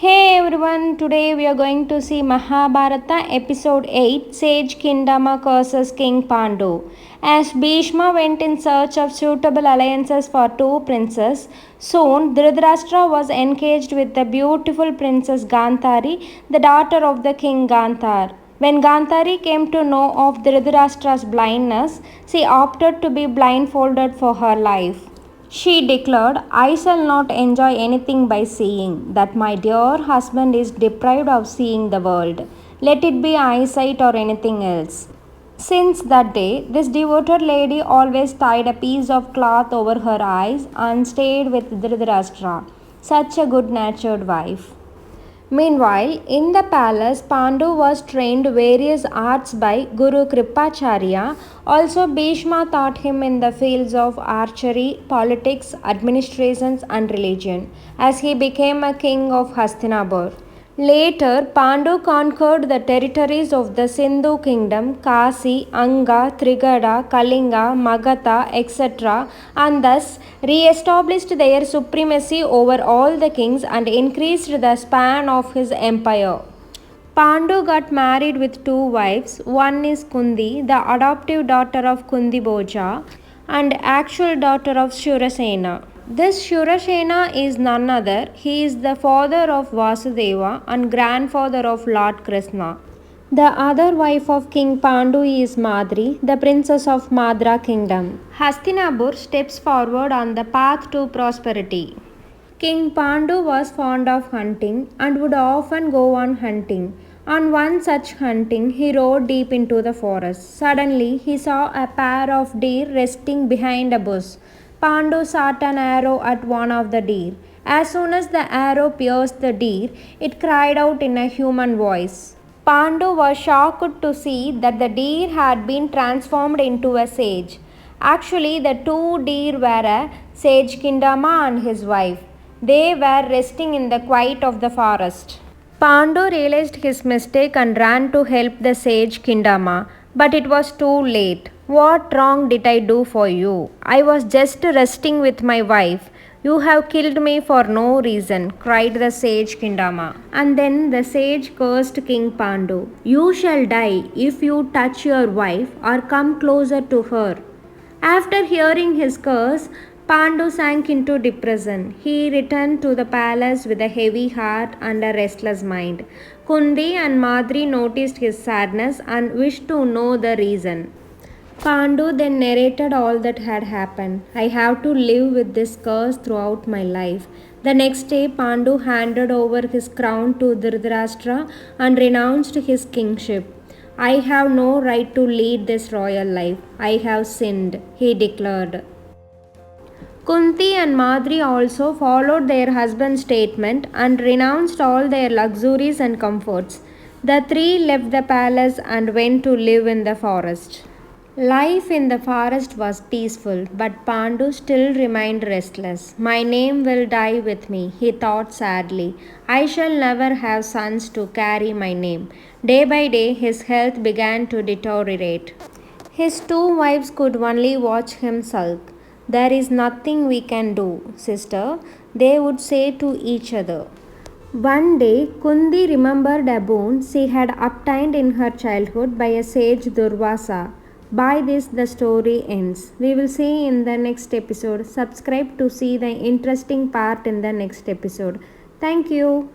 Hey everyone, today we are going to see Mahabharata episode 8 Sage Kindama curses King Pandu. As Bhishma went in search of suitable alliances for two princes, soon Dhritarashtra was engaged with the beautiful princess Gandhari, the daughter of the king Gandhar. When Gandhari came to know of Dhritarashtra's blindness, she opted to be blindfolded for her life. She declared, I shall not enjoy anything by seeing, that my dear husband is deprived of seeing the world, let it be eyesight or anything else. Since that day, this devoted lady always tied a piece of cloth over her eyes and stayed with Dhritarashtra, such a good natured wife. Meanwhile, in the palace, Pandu was trained various arts by Guru Kripacharya. Also, Bhishma taught him in the fields of archery, politics, administrations, and religion, as he became a king of Hastinapur. Later, Pandu conquered the territories of the Sindhu kingdom, Kasi, Anga, Trigada, Kalinga, Magadha, etc., and thus re-established their supremacy over all the kings and increased the span of his empire. Pandu got married with two wives. One is Kundi, the adoptive daughter of Kundi Boja, and actual daughter of Shurasena. This Shurasena is none other. He is the father of Vasudeva and grandfather of Lord Krishna. The other wife of King Pandu is Madri, the princess of Madra kingdom. Hastinapur steps forward on the path to prosperity. King Pandu was fond of hunting and would often go on hunting. On one such hunting, he rode deep into the forest. Suddenly, he saw a pair of deer resting behind a bush. Pandu shot an arrow at one of the deer. As soon as the arrow pierced the deer, it cried out in a human voice. Pandu was shocked to see that the deer had been transformed into a sage. Actually, the two deer were a sage Kindama and his wife. They were resting in the quiet of the forest. Pandu realized his mistake and ran to help the sage Kindama, but it was too late. What wrong did I do for you? I was just resting with my wife. You have killed me for no reason, cried the sage Kindama. And then the sage cursed King Pandu. You shall die if you touch your wife or come closer to her. After hearing his curse, Pandu sank into depression. He returned to the palace with a heavy heart and a restless mind. Kundi and Madri noticed his sadness and wished to know the reason. Pandu then narrated all that had happened. I have to live with this curse throughout my life. The next day, Pandu handed over his crown to Dhritarashtra and renounced his kingship. I have no right to lead this royal life. I have sinned, he declared. Kunti and Madri also followed their husband's statement and renounced all their luxuries and comforts. The three left the palace and went to live in the forest. Life in the forest was peaceful, but Pandu still remained restless. My name will die with me, he thought sadly. I shall never have sons to carry my name. Day by day, his health began to deteriorate. His two wives could only watch him sulk. There is nothing we can do, sister, they would say to each other. One day, Kundi remembered a boon she had obtained in her childhood by a sage Durvasa. By this, the story ends. We will see in the next episode. Subscribe to see the interesting part in the next episode. Thank you.